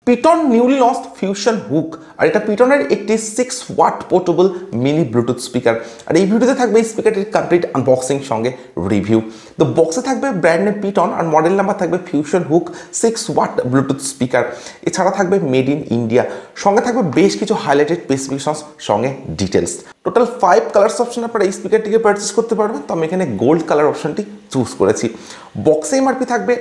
পিটন newly launched Fusion Hook, আর এটা পিটনের একটি 6 watt portable mini Bluetooth speaker. আর এই ভিডিওতে থাকবে এই স্পিকারটির কমপ্লিট আনবক্সিং সঙ্গে রিভিউ। তো বক্সে থাকবে ব্র্যান্ড নেম পিটন আর মডেল নাম্বার থাকবে Fusion Hook 6 watt Bluetooth speaker. এছাড়া থাকবে মেড ইন ইন্ডিয়া, সঙ্গে থাকবে বেশ কিছু হাইলাইটেড স্পেসিফিকেশনস সঙ্গে ডিটেলস। টোটাল 5 কালার্স অপশন আপনারা এই স্পিকারটিকে পারচেস করতে পারবেন। তো আমি এখানে গোল্ড কালার অপশনটি চুজ করেছি। বক্সে এমআরপি থাকবে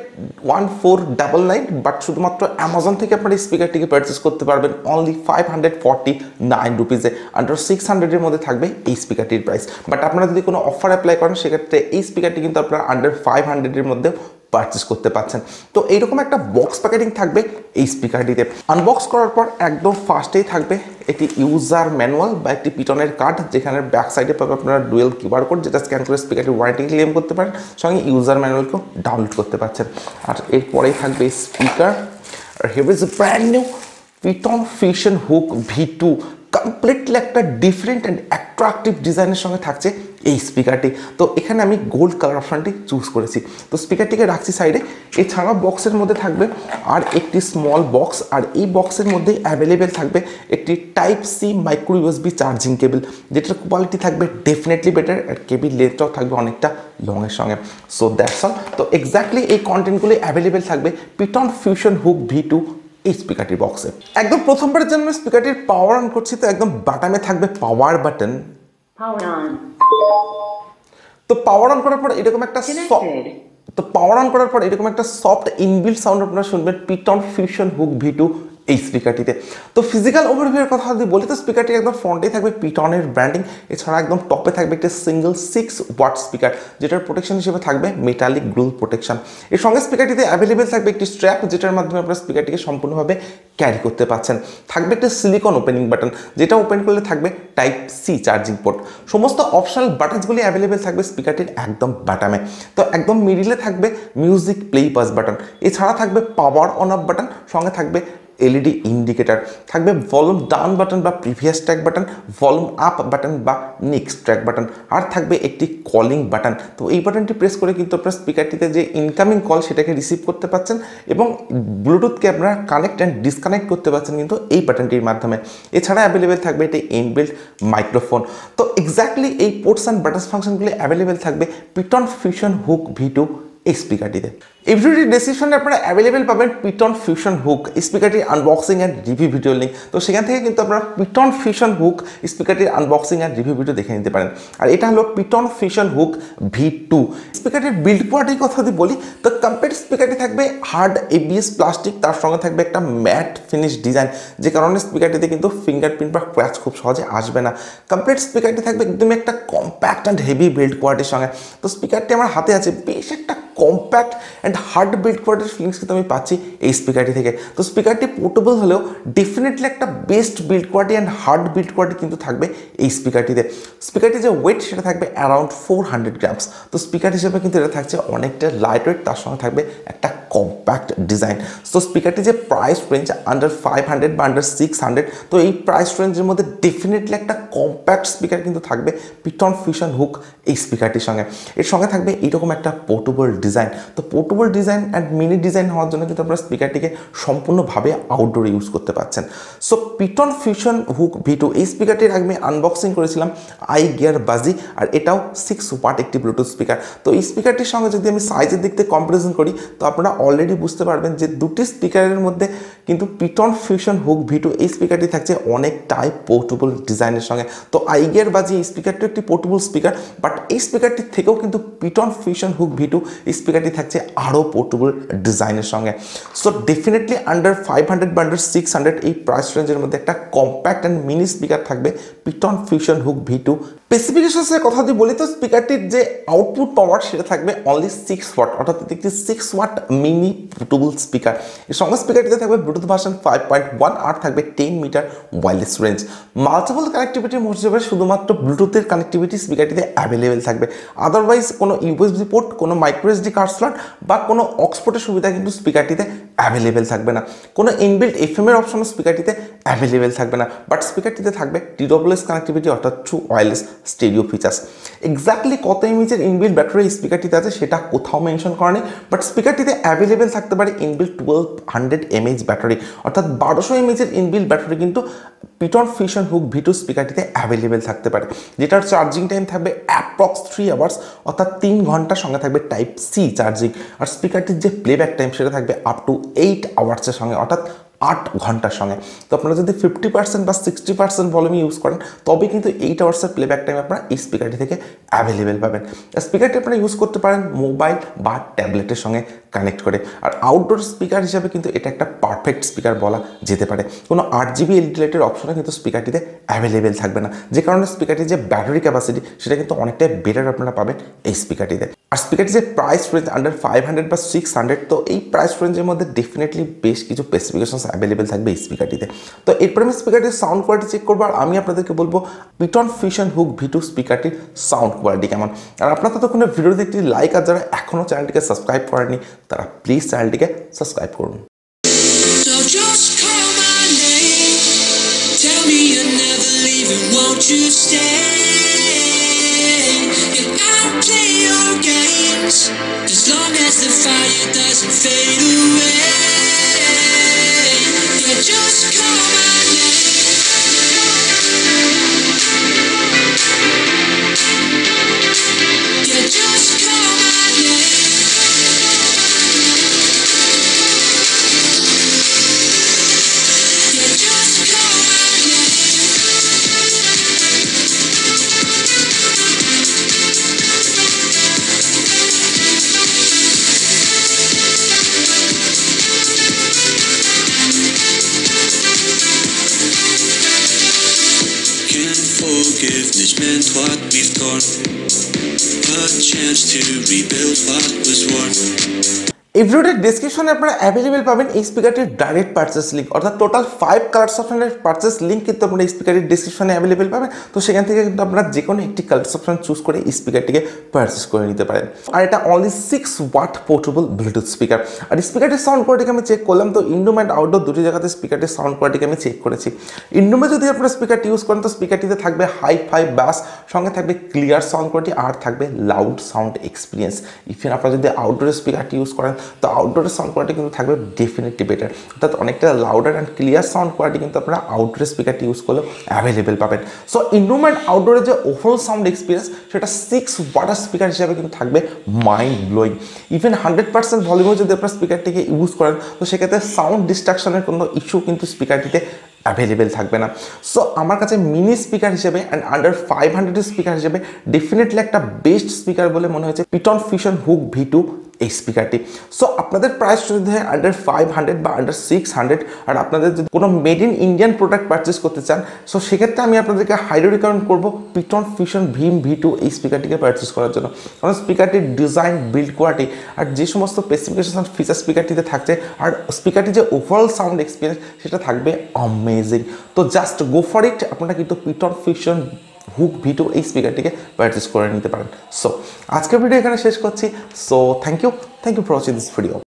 1499, বাট শুধুমাত্র অ্যামাজন থেকে আপনারা এই স্পিকারটিকে পারচেস করতে পারবেন অনলি 549 রুপিজে। আন্ডার 600-এর মধ্যে থাকবে এই স্পিকারটির প্রাইস। বাট আপনারা যদি কোনো অফার অ্যাপ্লাই করেন সেক্ষেত্রে এই স্পিকারটি কিন্তু আপনারা আন্ডার 500-এর মধ্যে পারচেস করতে পারছেন। তো এইরকম একটা বক্স প্যাকেটিং থাকবে এই স্পিকারটিতে। আনবক্স করার পর একদম ফার্স্টেই থাকবে একটি ইউজার ম্যানুয়াল বা একটি পিটনের কার্ড, যেখানে ব্যাক সাইডে পাবে আপনারা ডুয়েল কিউআর কোড, যেটা স্ক্যান করে স্পিকারটির ওয়ারেন্টি ক্লেম করতে পারেন, সঙ্গে ইউজার ম্যানুয়ালকেও ডাউনলোড করতে পারছেন। আর এরপরেই থাকবে speaker. R here is a brand new পিটন ফিউশন হুক V2, কমপ্লিটলি একটা ডিফারেন্ট অ্যান্ড অ্যাট্রাকটিভ ডিজাইনের সঙ্গে থাকছে এই স্পিকারটি। তো এখানে আমি গোল্ড কালার অপশনটি চুজ করেছি। তো স্পিকারটিকে রাখছি সাইডে। এছাড়া বক্সের মধ্যে থাকবে আর একটি স্মল বক্স, আর এই বক্সের মধ্যে অ্যাভেলেবেল থাকবে একটি type C micro USB charging cable, যেটার কোয়ালিটি থাকবে ডেফিনেটলি বেটার, আর কেবিল লেন্থটাও থাকবে অনেকটা লংয়ের সঙ্গে। So that's all. তো এক্স্যাক্টলি এই কন্টেন্টগুলি অ্যাভেলেবেল থাকবে পিটন ফিউশন হুক V2 এই স্পিকারটির বক্সে। একদম প্রথমবারের জন্য স্পিকারটির পাওয়ার অন করছি। তো একদম বাটামে থাকবে পাওয়ার বাটন। তো পাওয়ার অন করার পর এরকম একটা সফট ইনবিল্ট সাউন্ড আপনারা শুনবেন পিটন ফিউশন হুক V2 এই স্পিকারটিতে। তো ফিজিক্যাল ওভারভিউয়ের কথা যদি বলি, তো স্পিকারটি একদম ফ্রন্টেই থাকবে পিটনের ব্র্যান্ডিং। এছাড়া একদম টপে থাকবে একটি সিঙ্গেল 6 ওয়াট স্পিকার, যেটার প্রোটেকশন হিসেবে থাকবে মেটালিক গ্রুল প্রোটেকশন। এর সঙ্গে স্পিকারটিতে অ্যাভেলেবেল থাকবে একটি স্ট্র্যাপ, যেটার মাধ্যমে আপনারা স্পিকারটিকে সম্পূর্ণভাবে ক্যারি করতে পারছেন। থাকবে একটি সিলিকন ওপেনিং বাটন, যেটা ওপেন করলে থাকবে টাইপ সি চার্জিং পোর্ট। সমস্ত অপশনাল বাটনসগুলি অ্যাভেলেবেল থাকবে স্পিকারটির একদম বাটামে। তো একদম মিডিলে থাকবে মিউজিক প্লে পাস বাটন। এছাড়া থাকবে পাওয়ার অন অফ বাটন, সঙ্গে থাকবে এলইডি ইন্ডিকেটার, থাকবে ভলিউম ডাউন বাটন বা previous track button, volume up button বা নেক্সট ট্র্যাক বাটন, আর থাকবে একটি কলিং বাটন। তো এই বাটনটি প্রেস করে কিন্তু আপনার স্পিকারটিতে যে ইনকামিং কল সেটাকে রিসিভ করতে পারছেন, এবং ব্লুটুথকে আপনারা কানেক্ট অ্যান্ড ডিসকানেক্ট করতে পারছেন কিন্তু এই বাটনটির মাধ্যমে। এছাড়া অ্যাভেলেবেল থাকবে এটি ইনবিল্ট মাইক্রোফোন। তো এক্স্যাক্টলি এই পোর্টস অ্যান্ড বাটনস ফাংশনগুলি অ্যাভেলেবেল থাকবে পিটন ফিউশন হুক V2 এই স্পিকারটিতে। এই ভিডিওটির ডেসক্রিপশনে আপনারা অ্যাভেলেবেল পাবেন পিটন ফিউশন হুক স্পিকারটির unboxing and review video link. তো সেখান থেকে কিন্তু আপনারা পিটন ফিউশন হুক স্পিকারটির আনবক্সিং অ্যান্ড রিভিউ ভিডিও দেখে নিতে পারেন। আর এটা হলো পিটন ফিউশন হুক V2। স্পিকারটির বিল্ড কোয়ালিটির কথা যদি বলি, তো কমপ্লিট স্পিকারটি থাকবে হার্ড ABS প্লাস্টিক, তার সঙ্গে থাকবে একটা ম্যাট ফিনিশ ডিজাইন, যে কারণে স্পিকারটিতে কিন্তু ফিঙ্গারপ্রিন্ট বা ক্র্যাচ খুব সহজে আসবে না। কমপ্লিট স্পিকারটি থাকবে একদমই একটা কম্প্যাক্ট অ্যান্ড হেভি বিল্ড কোয়ালিটির সঙ্গে। তো স্পিকারটি আমার হাতে আছে, বেশ একটা কম্প্যাক্ট অ্যান্ড হার্ড বিল্ড কোয়ালিটির ফিলিংস কিন্তু আমি পাচ্ছি এই স্পিকারটি থেকে। তো স্পিকারটি পোর্টেবল হলেও ডেফিনেটলি একটা best build quality and hard build quality কিন্তু থাকবে এই স্পিকারটিতে। স্পিকারটির যে ওয়েট সেটা থাকবে অ্যারাউন্ড 400 গ্রামস। তো স্পিকার হিসেবে কিন্তু এটা থাকছে অনেকটা লাইট ওয়েট, তার সঙ্গে থাকবে একটা কম্প্যাক্ট ডিজাইন। তো স্পিকারটি যে প্রাইস রেঞ্জ আন্ডার 500 বা আন্ডার 600, তো এই প্রাইস রেঞ্জের মধ্যে ডেফিনেটলি একটা কম্প্যাক্ট স্পিকার কিন্তু থাকবে পিটন ফিউশন হুক এই স্পিকারটির সঙ্গে। এর সঙ্গে থাকবে এইরকম একটা পোর্টেবল ডিজাইন। তো portable design and mini design হওয়ার জন্য কিন্তু আপনারা স্পিকারটিকে সম্পূর্ণভাবে আউটডোরে ইউজ করতে পারছেন। সো পিটন ফিউশন হুক V2 এই স্পিকারটির আগে আমি আনবক্সিং করেছিলাম iGear Buzzy, আর এটাও 6 ওয়াট একটি ব্লুটুথ স্পিকার। তো এই স্পিকারটির সঙ্গে যদি আমি সাইজের দিক থেকে কম্পারিজন করি, তো আপনারা অলরেডি বুঝতে পারবেন যে দুটি স্পিকারের মধ্যে কিন্তু পিটন ফিউশন হুক V2 এই স্পিকারটি থাকছে অনেকটাই পোর্টেবল ডিজাইনের সঙ্গে। তো iGear Buzzy এই স্পিকারটি একটি পোর্টেবল স্পিকার, বাট এই স্পিকারটির থেকেও কিন্তু পিটন ফিউশন হুক V2 এই স্পিকারটি থাকছে আরও পোর্টেবল ডিজাইনের সঙ্গে। সো ডেফিনেটলি আন্ডার 500 বা আন্ডার 600 এই প্রাইস রেঞ্জের মধ্যে একটা কম্প্যাক্ট অ্যান্ড মিনি স্পিকার থাকবে পিটন ফিউশন হুক V2। স্পেসিফিকেশনসের কথা যদি বলি, তো স্পিকারটির যে আউটপুট পাওয়ার সেটা থাকবে অনলি 6 ওয়াট, অর্থাৎ একটি 6 ওয়াট মিনি পোর্টেবল স্পিকার। এর সঙ্গে স্পিকারটিতে থাকবে ব্লুটুথ ভার্সন 5.1, আর থাকবে 10 মিটার ওয়্যারলেস রেঞ্জ। মাল্টিপল কানেক্টিভিটির হিসেবে শুধুমাত্র ব্লুটুথের কানেক্টিভিটি স্পিকারটিতে অ্যাভেলেবেল থাকবে। আদারওয়াইজ কোনো USB পোর্ট, কোনো মাইক্রো SD কার্ড স্লট বা কোনো অক্স পোর্টের সুবিধা কিন্তু স্পিকারটিতে অ্যাভেলেবেল থাকবে না, কোনো ইনবিল্ট এফএম এর অপশনও স্পিকারটিতে অ্যাভেলেবেল থাকবে না, বাট স্পিকারটিতে থাকবে TWS কানেক্টিভিটি অর্থাৎ true wireless stereo features. Exactly কত এমএইচের ইনবিল্ট ব্যাটারি এই স্পিকারটিতে আছে সেটা কোথাও মেনশন করা নেই, বাট স্পিকারটিতে অ্যাভেলেবেল থাকতে পারে ইনবিল্ট 1200 mAh ব্যাটারি, অর্থাৎ 1200 mAh ইনবিল্ট ব্যাটারি কিন্তু পিটন ফিউশন হুক V2 স্পিকারটিতে অ্যাভেলেবেল থাকতে পারে, যেটার চার্জিং টাইম থাকবে অ্যাপ্রক্স 3 আওয়ার্স, অর্থাৎ 3 ঘন্টার সঙ্গে থাকবে টাইপ সি চার্জিং। আর স্পিকারটির যে প্লেব্যাক টাইম সেটা থাকবে আপ টু 8 আওয়ার্সের সঙ্গে, অর্থাৎ 8 ঘন্টার সঙ্গে। তো আপনারা যদি 50% বা 60% ভলিউম ইউজ করেন তবে কিন্তু 8 আওয়ার্সের প্লেব্যাক টাইম আপনারা এই স্পিকারটি থেকে অ্যাভেলেবেল পাবেন। স্পিকারটি আপনারা ইউজ করতে পারেন মোবাইল বা ট্যাবলেটের সঙ্গে কানেক্ট করে। আর আউটডোর স্পিকার হিসাবে কিন্তু এটা একটা পারফেক্ট স্পিকার বলা যেতে পারে। কোনো 8GB এলইডি লাইটের অপশনে কিন্তু স্পিকারটিতে অ্যাভেলেবেল থাকবে না, যে কারণে স্পিকারটির যে ব্যাটারি ক্যাপাসিটি সেটা কিন্তু অনেকটাই বেটার আপনারা পাবেন এই স্পিকারটিতে। আর স্পিকারটির যে প্রাইস রেঞ্জ আন্ডার 500 বা 600, তো এই প্রাইস রেঞ্জের মধ্যে ডেফিনেটলি বেশ কিছু স্পেসিফিকেশনস অ্যাভেলেবেল থাকবে এই স্পিকারটিতে। তো এরপরে আমি স্পিকারটির সাউন্ড কোয়ালিটি চেক করবো, আর আমি আপনাদেরকে বলবো পিটন ফিউশন হুক V2 স্পিকারটির সাউন্ড কোয়ালিটি কেমন। আর আপনারা ততক্ষণে ভিডিওতে একটি লাইক, আর যারা এখনও চ্যানেলটিকে সাবস্ক্রাইব করেনি তারা প্লিজ চ্যানেলটিকে সাবস্ক্রাইব করুন। As long as the fire doesn't fade away, yeah, just call my name. Yeah, just call my name. Yeah, just call my name. Forgiveness meant what we've done, a chance to rebuild what was won. এই ভিডিওটার ডেসক্রিপশনে আপনারা available পাবেন এই স্পিকারটির direct purchase link, অর্থাৎ total 5 colours অপশনের purchase link কিন্তু আপনারা এই স্পিকারের ডেসক্রিপশনে অ্যাভেলেবেল পাবেন। তো সেখান থেকে কিন্তু আপনারা যে কোনো একটি কালার্স অপশন চুজ করে এই স্পিকারটিকে পারচেস করে নিতে পারেন। আর এটা only 6 watt portable Bluetooth speaker. আর স্পিকারটির সাউন্ড কোয়ালিটিকে আমি চেক করলাম, তো ইনডোম অ্যান্ড আউটডোর দুটি জায়গাতে স্পিকারটির সাউন্ড কোয়ালিটিকে আমি চেক করেছি। ইনডোমে যদি আপনারা স্পিকারটি ইউজ করেন তো স্পিকারটিতে থাকবে হাই ব্যাস, সঙ্গে থাকবে ক্লিয়ার সাউন্ড কোয়ালিটি, আর থাকবে লাউড সাউন্ড এক্সপিরিয়েন্স। ইভেন আপনারা যদি আউটডোরে স্পিকারটি ইউজ করেন তো আউটডোরের সাউন্ড কোয়ালিটি কিন্তু থাকবে ডেফিনেটলি বেটার, অর্থাৎ অনেকটা louder and clear sound quality কিন্তু আপনারা আউটডোর স্পিকারটি ইউজ করলেও অ্যাভেলেবেল পাবেন। সো ইনডোর অ্যান্ড আউটডোরের যে ওভারঅল সাউন্ড এক্সপিরিয়েন্স সেটা 6 ওয়াটার স্পিকার হিসাবে কিন্তু থাকবে মাইন্ড ব্লোয়িং। ইভেন 100% ভলিউমে যদি আপনার স্পিকারটিকে ইউজ করেন তো সেক্ষেত্রে সাউন্ড ডিস্ট্রাকশনের কোনো ইস্যু কিন্তু স্পিকারটিতে অ্যাভেলেবেল থাকবে না। সো আমার কাছে মিনি স্পিকার হিসেবে অ্যান্ড আন্ডার 500 স্পিকার হিসেবে ডেফিনেটলি একটা বেস্ট স্পিকার বলে মনে হয়েছে পিটন ফিউশন হুক V2 এই স্পিকারটি। সো আপনাদের প্রাইস যদি হয় আন্ডার 500 বা আন্ডার 600, আর আপনাদের যদি কোনো made in Indian product purchase করতে চান সো সেক্ষেত্রে আমি আপনাদেরকে হাইলি রিকমেন্ড করবো পিটন ফিউশন ভিম V2 এই স্পিকারটিকে পারচেস করার জন্য। কারণ স্পিকারটির ডিজাইন, বিল্ড কোয়ালিটি আর যে সমস্ত স্পেসিফিকেশন ফিচার স্পিকারটিতে থাকছে, আর স্পিকারটির যে ওভারঅল সাউন্ড এক্সপিরিয়েন্স সেটা থাকবে অ্যামেজিং। তো জাস্ট গো ফর ইট, আপনারা কিন্তু পিটন ফিউশন হুক V2 এই স্পিকারটিকে পারচেস করে নিতে পারেন। সো আজকের ভিডিও এখানে শেষ করছি। So thank you for watching this video.